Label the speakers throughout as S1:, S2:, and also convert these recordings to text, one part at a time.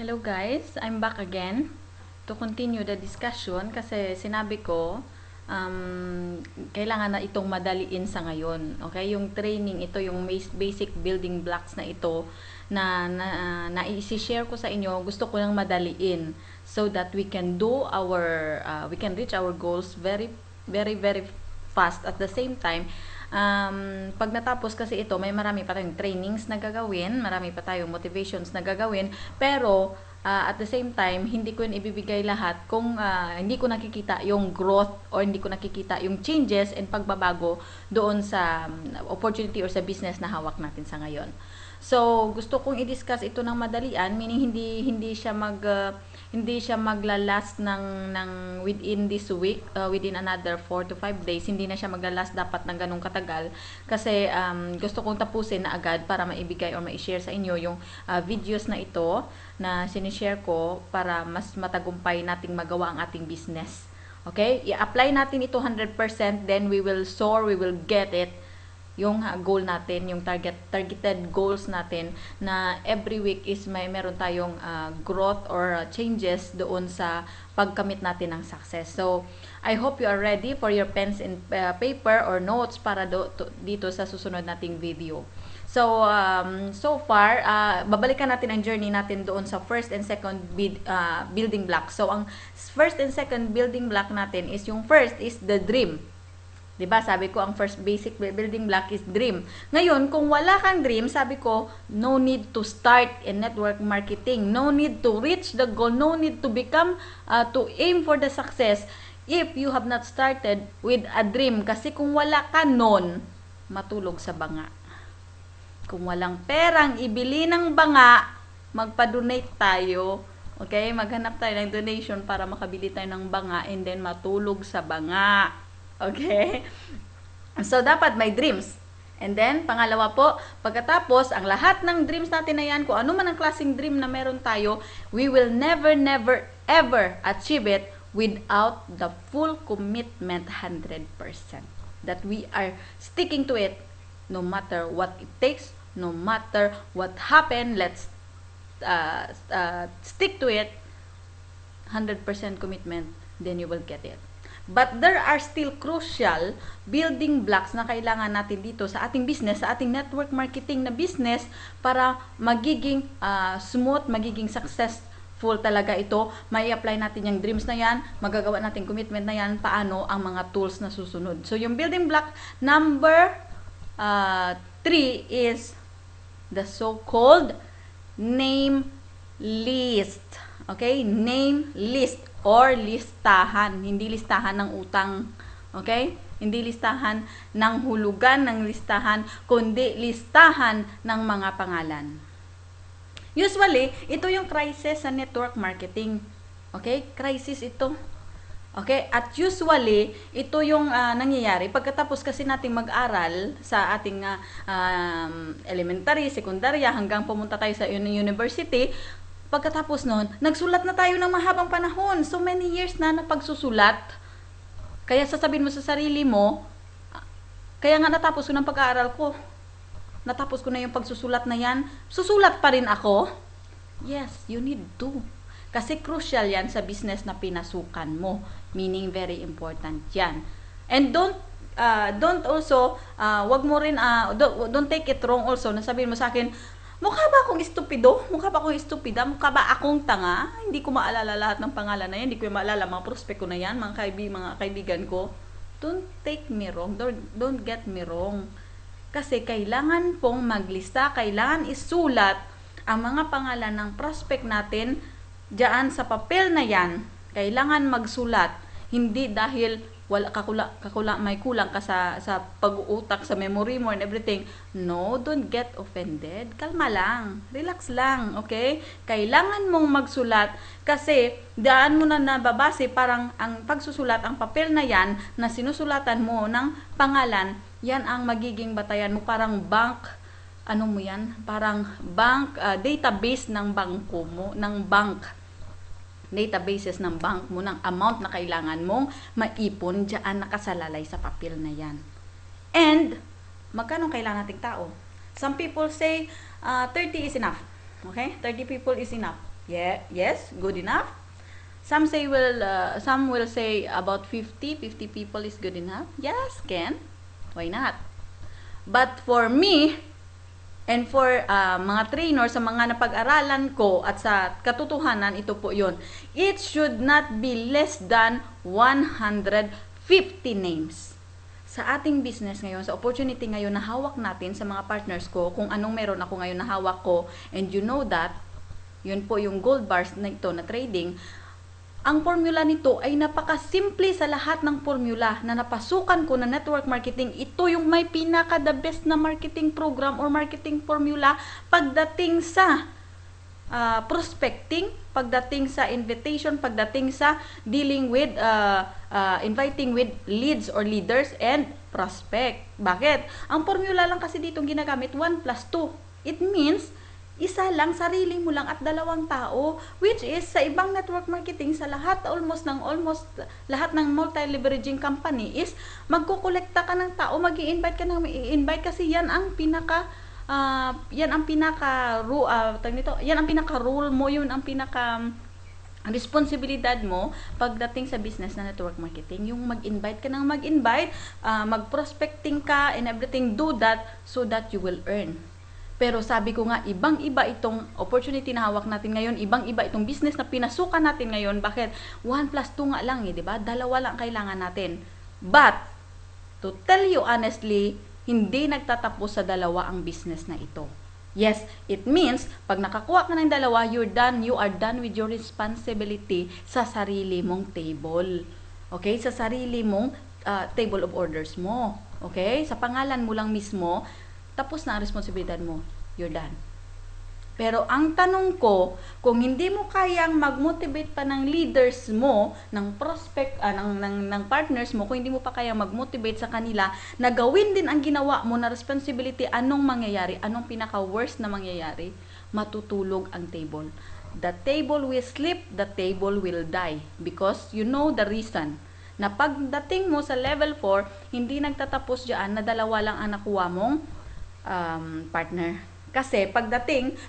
S1: Hello guys, I'm back again to continue the discussion kasi sinabi ko kailangan na itong madaliin sa ngayon. Okay? Yung training ito, yung basic building blocks na ito na i-share ko sa inyo, gusto ko lang madaliin so that we can do we can reach our goals very very very fast. At the same time, pag natapos kasi ito, may marami pa tayong trainings na gagawin, marami pa tayong motivations na gagawin, pero at the same time, hindi ko yun ibibigay lahat kung hindi ko nakikita yung growth or hindi ko nakikita yung changes and pagbabago doon sa opportunity or sa business na hawak natin sa ngayon. So, gusto kong i-discuss ito ng madalian, meaning hindi siya maglalast ng within this week, within another 4 to 5 days. Hindi na siya maglalast dapat ng ganung katagal kasi gusto kong tapusin na agad para maibigay or ma-share sa inyo yung videos na ito na sinishare ko para mas matagumpay nating magawa ang ating business. Okay? I-apply natin ito 100%, then we will soar, we will get it. Yung goal natin, yung targeted goals natin na every week is meron tayong growth or changes doon sa pagkamit natin ng success. So, I hope you are ready for your pens and paper or notes para dito sa susunod nating video. So, so far, babalikan natin ang journey natin doon sa first and second building block. So, ang first and second building block natin is yung first is the dream. Diba? Sabi ko, ang first basic building block is dream. Ngayon, kung wala kang dream, sabi ko, no need to start in network marketing. No need to reach the goal. No need to to aim for the success if you have not started with a dream. Kasi kung wala ka nun, matulog sa banga. Kung walang perang ibili ng banga, magpa-donate tayo. Okay? Maghanap tayo ng donation para makabili tayo ng banga and then matulog sa banga. Okay? So, dapat may dreams. And then, pangalawa po, pagkatapos, ang lahat ng dreams natin na yan, kung ano man ang klaseng dream na meron tayo, we will never, ever achieve it without the full commitment 100%. That we are sticking to it no matter what it takes, no matter what happened, let's stick to it, 100% commitment, then you will get it. But there are still crucial building blocks na kailangan natin dito sa ating business, sa ating network marketing na business para magiging smooth, magiging successful talaga ito. May apply natin yung dreams na yan, magagawa natin commitment na yan, paano ang mga tools na susunod. So, yung building block number 3 is the so-called name list. Okay? Name list. Or listahan, hindi listahan ng utang, okay? Hindi listahan ng hulugan ng listahan, kundi listahan ng mga pangalan. Usually, ito yung crisis sa network marketing. Okay? Crisis ito. Okay? At usually, ito yung nangyayari. Pagkatapos kasi nating mag-aral sa ating elementary, sekundarya, hanggang pumunta tayo sa university, pagkatapos nun, nagsulat na tayo ng mahabang panahon. So many years na pagsusulat. Kaya sasabihin mo sa sarili mo, kaya nga natapos ko ng pag-aaral ko. Natapos ko na yung pagsusulat na yan. Susulat pa rin ako? Yes, you need to. Kasi crucial yan sa business na pinasukan mo. Meaning, very important yan. And don't also, wag mo rin, don't take it wrong also. Nasabihin mo sa akin, mukha ba akong estupido? Mukha ba akong estupida? Mukha ba akong tanga? Hindi ko maalala lahat ng pangalan na yan. Hindi ko maalala mga prospect ko na yan, mga kaibigan ko. Don't take me wrong. Don't get me wrong. Kasi kailangan pong maglista, kailangan isulat ang mga pangalan ng prospect natin diyan sa papel na yan. Kailangan magsulat. Hindi dahil may kulang ka sa pag-uutak, sa memory mo and everything. No, don't get offended. Kalma lang. Relax lang, okay? Kailangan mong magsulat kasi daan mo na nababase parang ang pagsusulat, ang papel na yan na sinusulatan mo ng pangalan, yan ang magiging batayan mo. Parang bank, ano mo yan? Parang bank, database ng bangko mo, ng bank. Databases ng bank mo, ng amount na kailangan mong maipon dyan nakasalalay sa papel na yan. And, magkano kailangan nating tao? Some people say 30 is enough. Okay? 30 people is enough. Yeah, yes, good enough. Some will say about 50 people is good enough. Yes, can. Why not? But for me, and for mga trainer sa mga napag-aralan ko at sa katotohanan, ito po yun. It should not be less than 150 names. Sa ating business ngayon, sa opportunity ngayon na hawak natin sa mga partners ko, kung anong meron ako ngayon na hawak ko, and you know that, yun po yung gold bars na ito na trading, ang formula nito ay napakasimple sa lahat ng formula na napasukan ko na network marketing. Ito yung may pinaka the best na marketing program or marketing formula pagdating sa prospecting, pagdating sa invitation, pagdating sa dealing with, inviting with leads or leaders and prospect. Bakit? Ang formula lang kasi dito ginagamit 1 plus 2. It means isa lang, sarili mo lang at dalawang tao, which is sa ibang network marketing, sa lahat, almost lahat ng multi-leveraging company is magkukolekta ka ng tao, mag-i-invite ka ng i-invite kasi yan ang pinaka rule mo, yun ang pinaka responsibilidad mo pagdating sa business na network marketing, yung mag-invite ka ng mag-invite, mag-prospecting ka and everything, do that so that you will earn. Pero sabi ko nga, ibang-iba itong opportunity na hawak natin ngayon, ibang-iba itong business na pinasukan natin ngayon. Bakit? 1 plus 2 nga lang di ba? Dalawa lang kailangan natin. But, to tell you honestly, hindi nagtatapos sa dalawa ang business na ito. Yes, it means, pag nakakuha ka ng dalawa, you are done with your responsibility sa sarili mong table. Okay? Sa sarili mong table of orders mo. Okay? Sa pangalan mo lang mismo, tapos na ang responsibilidad mo, you're done. Pero ang tanong ko, kung hindi mo kayang mag-motivate pa ng leaders mo, ng prospect, ng partners mo, kung hindi mo pa kayang mag-motivate sa kanila, na gawin din ang ginawa mo na responsibility, anong mangyayari? Anong pinaka-worst na mangyayari? Matutulog ang table. The table will sleep, the table will die. Because you know the reason. Na pagdating mo sa level 4, hindi nagtatapos dyan na dalawa lang ang nakuha mong partner. Kasi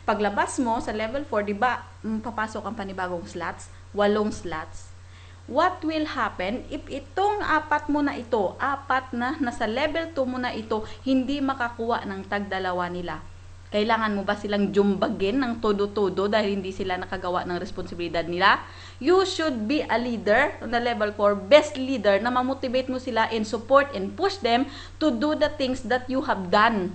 S1: paglabas mo sa level 4, di ba, papasok ang panibagong slots, 8 slots. What will happen if itong apat na nasa level 2 mo na ito, hindi makakuha ng tagdalawa nila? Kailangan mo ba silang jumbagin ng todo-todo dahil hindi sila nakagawa ng responsibilidad nila? You should be a leader on the level 4, best leader, na mamotivate mo sila and support and push them to do the things that you have done.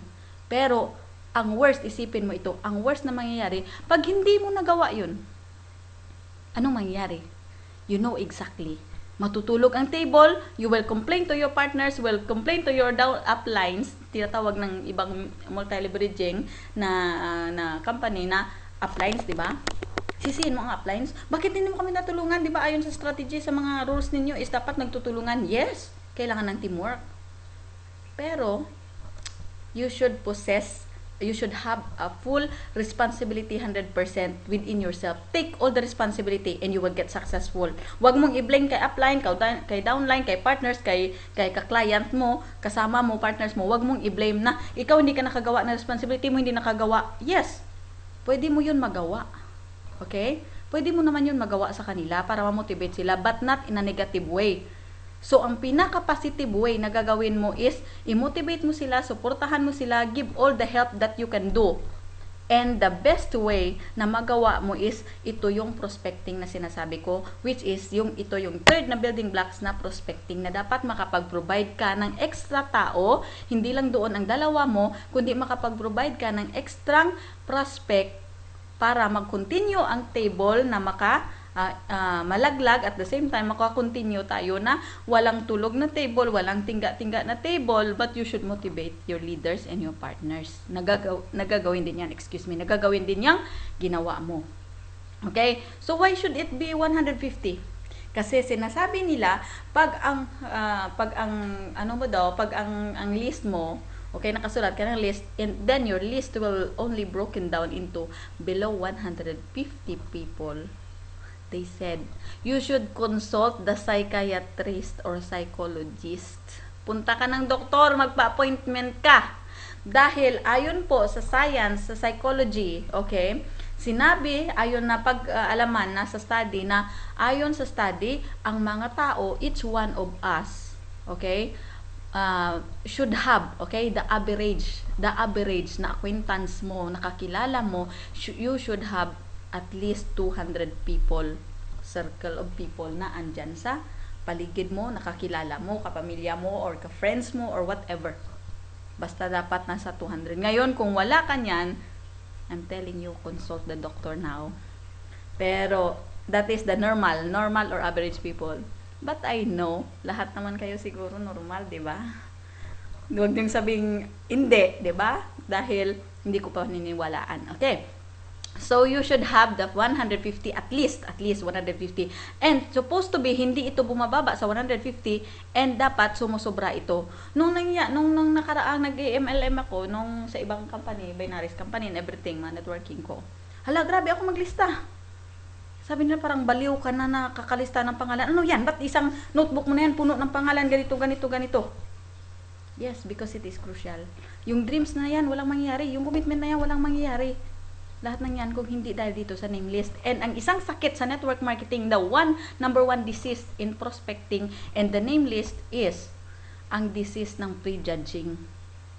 S1: Pero, ang worst, isipin mo ito, ang worst na mangyayari, pag hindi mo nagawa yun, anong mangyayari? You know exactly. Matutulog ang table, you will complain to your partners, will complain to your uplines, tinatawag ng ibang multi-leveraging na company na uplines, di ba? Sisihin mo ang uplines. Bakit hindi mo kami natulungan? Di ba ayon sa strategy, sa mga rules ninyo is dapat nagtutulungan? Yes, kailangan ng teamwork. Pero, you should have a full responsibility 100% within yourself. Take all the responsibility and you will get successful. Huwag mong i-blame kay upline, kay downline, kay partners, kay ka-client mo, kasama mo, partners mo. Huwag mong i-blame na ikaw hindi ka nakagawa ng responsibility mo, hindi nakagawa. Yes, pwede mo yun magawa. Okay? Pwede mo naman yun magawa sa kanila para ma-motivate sila, but not in a negative way. So, ang pinaka-positive way na gagawin mo is, i-motivate mo sila, suportahan mo sila, give all the help that you can do. And the best way na magawa mo is, ito yung prospecting na sinasabi ko, which is, ito yung third na building blocks na prospecting, na dapat makapag-provide ka ng extra tao, hindi lang doon ang dalawa mo, kundi makapag-provide ka ng extra prospect para mag-continue ang table na malaglag, at the same time makakontinue tayo na walang tulog na table, walang tingga-tingga na table, but you should motivate your leaders and your partners. Nagagawin din yung ginawa mo. Okay? So why should it be 150? Kasi sinasabi nila, pag ang list mo, okay, nakasulat ka ng list, and then your list will only broken down into below 150 people. They said, you should consult the psychiatrist or psychologist. Punta ka ng doktor, magpa-appointment ka. Dahil ayon po sa science, sa psychology, okay, Sinabi, ayon na pag-alaman na sa study, na ayon sa study, ang mga tao, each one of us, okay, should have, okay, the average na acquaintance mo, nakakilala mo, you should have at least 200 people, circle of people na andyan sa paligid mo, nakakilala mo, kapamilya mo, or ka-friends mo, or whatever. Basta dapat nasa 200. Ngayon, kung wala ka niyan, I'm telling you, consult the doctor now. Pero, that is the normal or average people. But I know, lahat naman kayo siguro normal, di ba? Huwag niyong sabing hindi, di ba? Dahil hindi ko pa niniwalaan. Okay. So, you should have the 150, at least 150. And, supposed to be, hindi ito bumababa sa 150, and dapat sumusobra ito. Nung nakaraang nag-MLM ako, sa ibang company, Binaris company and everything, mga networking ko. Hala, grabe ako maglista. Sabi nila, parang baliw ka na nakakalista ng pangalan. Ano yan? Ba't isang notebook mo na yan, puno ng pangalan, ganito. Yes, because it is crucial. Yung dreams na yan, walang mangyayari. Yung commitment na yan, walang mangyayari. Lahat ng yan kung hindi dahil dito sa name list. And ang isang sakit sa network marketing, number one disease in prospecting and the name list is ang disease ng prejudging.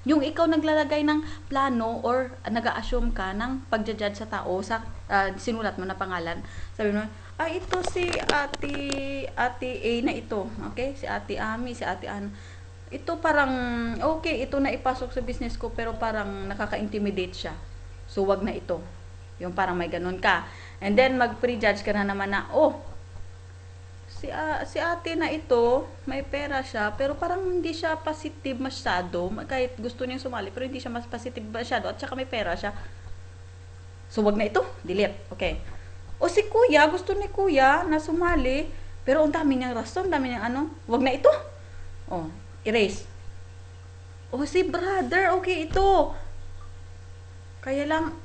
S1: Yung ikaw naglalagay ng plano or nag-a-assume ka ng pagja-judge sa tao sa sinulat mo na pangalan. Sabi mo, ito si ate A na ito. Okay? Si ate Ami, si ate An. Ito parang, okay, ito na ipasok sa business ko, pero parang nakaka-intimidate siya. So, wag na ito. Yung parang may ganun ka. And then, mag-prejudge ka na naman na, si ate na ito, may pera siya, pero parang hindi siya positive masyado. Kahit gusto niyang sumali, pero hindi siya mas positive masyado. At saka may pera siya. So, wag na ito. Delete. Okay. O si kuya, gusto ni kuya na sumali, pero ang dami niyang rason, dami niyang ano. Wag na ito. Erase. O si brother, okay ito. Kaya lang,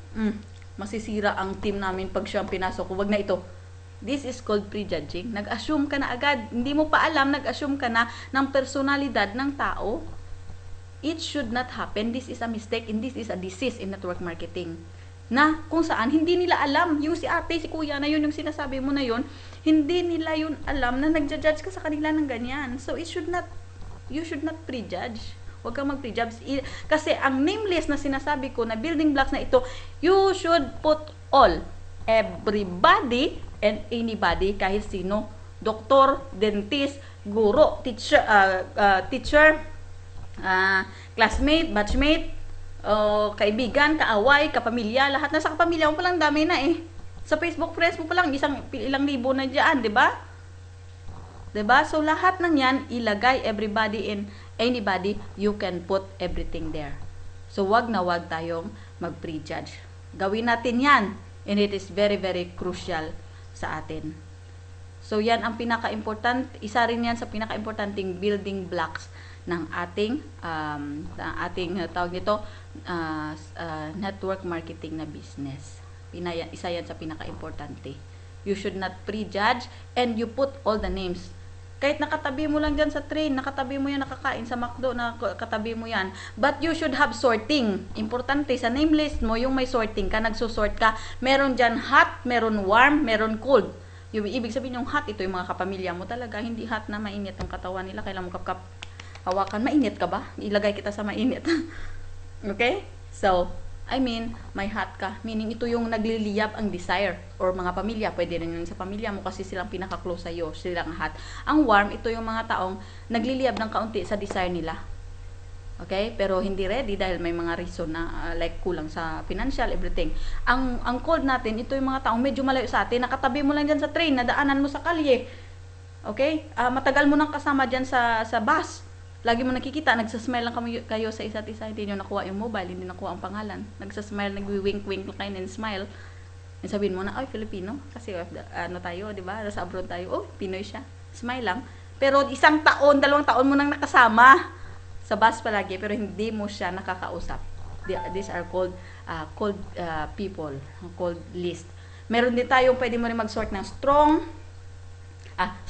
S1: masisira ang team namin pag siya ang pinasok ko. Wag na ito. This is called prejudging. Nag-assume ka na agad. Hindi mo pa alam, nag-assume ka na ng personalidad ng tao. It should not happen. This is a mistake and this is a disease in network marketing. Na kung saan, hindi nila alam. Yung si ate, si kuya na yun, yung sinasabi mo na yun, hindi nila yun alam na nagja-judge ka sa kanila ng ganyan. So, you should not prejudge. Huwag kang mag-prejudge. Kasi ang name list na sinasabi ko, na building blocks na ito, you should put all. Everybody and anybody, kahit sino. Doktor, dentist, guro, teacher, classmate, batchmate, kaibigan, kaaway, kapamilya, lahat na sa kapamilya mo palang dami na eh. Sa Facebook friends mo palang ilang libo na dyan, di ba? Diba? So, lahat ng yan, ilagay everybody and anybody, you can put everything there. So, wag na wag tayong mag-prejudge. Gawin natin yan. And it is very, very crucial sa atin. So, yan ang pinaka-important. Isa rin yan sa pinaka-importanting building blocks ng ating, tawag nito, network marketing na business. Isa yan sa pinaka-importante. You should not prejudge and you put all the names. Kahit nakatabi mo lang dyan sa train, nakatabi mo yan, nakakain sa McDo, nakatabi mo yan. But you should have sorting. Importante, sa name list mo, yung may sorting ka, nagsusort ka. Meron dyan hot, meron warm, meron cold. Yung ibig sabihin yung hot, ito yung mga kapamilya mo talaga. Hindi hot na mainit ang katawan nila. Kailan mo kapkap hawakan. Mainit ka ba? Ilagay kita sa mainit. Okay? So, may hot ka. Meaning, ito yung nagliliyab ang desire. Or mga pamilya. Pwede rin yun sa pamilya mo kasi silang pinaka-close sa'yo. Silang hot. Ang warm, ito yung mga taong nagliliyab ng kaunti sa desire nila. Okay? Pero hindi ready dahil may mga reason na like kulang sa financial, everything. Ang cold natin, ito yung mga taong medyo malayo sa atin. Nakatabi mo lang dyan sa train, nadaanan mo sa kalye. Okay? Matagal mo nang kasama dyan sa bus. Lagi mo nakikita, nagsasmile lang kayo sa isa't isa, hindi nyo nakuha yung mobile, hindi nakuha ang pangalan. Nagsasmile, nagwi-wink-wink kayo and smile. And sabihin mo na, Filipino, kasi tayo, di ba? Nasa abroad tayo, Pinoy siya. Smile lang. Pero 1 taon, 2 taon mo nang nakasama sa bus palagi, pero hindi mo siya nakakausap. These are called people, called list. Meron din tayong pwede mo rin mag-sort ng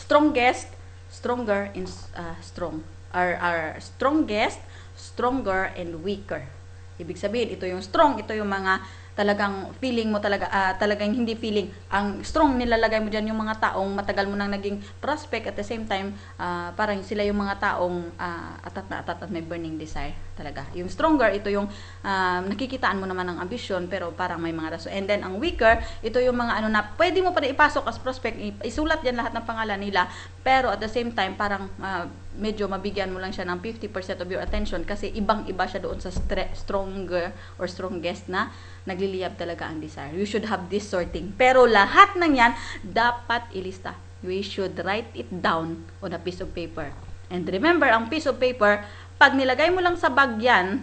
S1: strongest, stronger, and strong. Are strongest, stronger, and weaker. Ibig sabihin, ito yung strong, ito yung mga talagang feeling mo talaga, talagang hindi feeling, ang strong nilalagay mo dyan yung mga taong matagal mo nang naging prospect, at the same time, parang sila yung mga taong atat na atat at may burning desire talaga. Yung stronger, ito yung nakikitaan mo naman ng ambisyon, pero parang may mga rason. And then, ang weaker, ito yung mga ano na pwede mo pa rin ipasok as prospect, isulat dyan lahat ng pangalan nila, pero at the same time, parang medyo mabigyan mo lang siya ng 50% of your attention kasi ibang-iba siya doon sa stronger or strongest na nagliliyab talaga ang desire. You should have this sorting. Pero lahat ng yan, dapat ilista. We should write it down on a piece of paper. And remember, ang piece of paper, pag nilagay mo lang sa bag yan,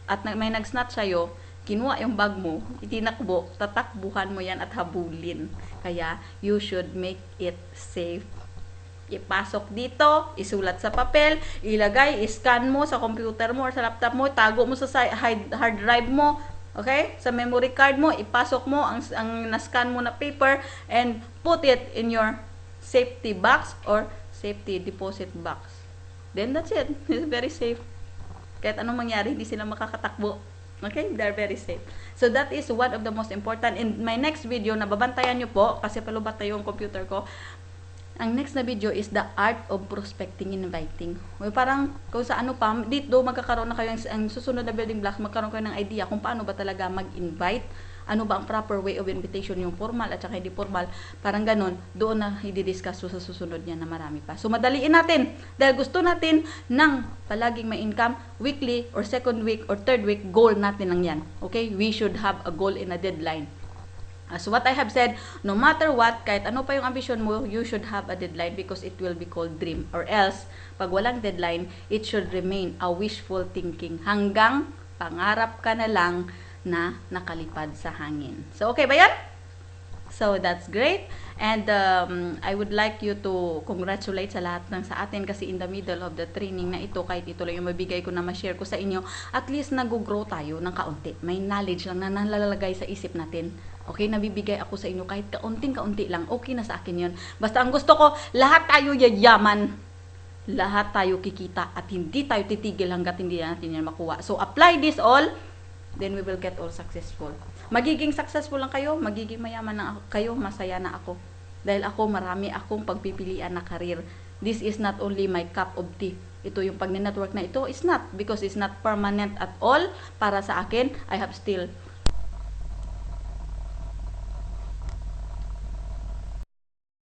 S1: at may nag-snatch sa'yo, kinuha yung bag mo, itinakbo, tatakbuhan mo yan at habulin. Kaya, you should make it safe. Ipasok dito, isulat sa papel, ilagay, iscan mo sa computer mo or sa laptop mo, tago mo sa hard drive mo, okay? Sa memory card mo, ipasok mo ang na-scan mo na paper and put it in your safety box or safety deposit box. Then that's it. It's very safe. Kahit anong mangyari, hindi sila makakatakbo. Okay? They're very safe. So that is one of the most important. In my next video, nababantayan nyo po, kasi palubat tayo yung computer ko, ang next na video is the art of prospecting and inviting. O parang kung sa ano pa, dito magkakaroon na kayo ang susunod na building blocks, magkaroon kayo ng idea kung paano ba talaga mag-invite, ano ba ang proper way of invitation, yung formal at saka hindi formal, parang ganun, doon na i-discuss sa susunod niya na marami pa. So madaliin natin, dahil gusto natin ng palaging may income, weekly or second week or third week, goal natin lang yan. Okay? We should have a goal and a deadline. As what I have said, no matter what, kahit ano pa yung ambition mo, you should have a deadline because it will be called dream. Or else, pag walang deadline, it should remain a wishful thinking hanggang pangarap ka na lang na nakalipad sa hangin. So, okay ba yan? So, that's great. And I would like you to congratulate sa lahat ng sa atin kasi in the middle of the training na ito, kahit ito lang yung mabigay ko na ma-share ko sa inyo, at least nag-grow tayo ng kaunti. May knowledge lang na nalalagay sa isip natin. Okay, nabibigay ako sa inyo kahit kaunting-kaunti lang. Okay na sa akin yun. Basta ang gusto ko, lahat tayo yayaman. Lahat tayo kikita at hindi tayo titigil hanggat hindi natin yan makuha. So, apply this all, then we will get all successful. Magiging successful lang kayo, magiging mayaman na kayo, masaya na ako. Dahil ako, marami akong pagpipilian na karir. This is not only my cup of tea. Ito yung pag-network na ito, is not. Because it's not permanent at all. Para sa akin, I have still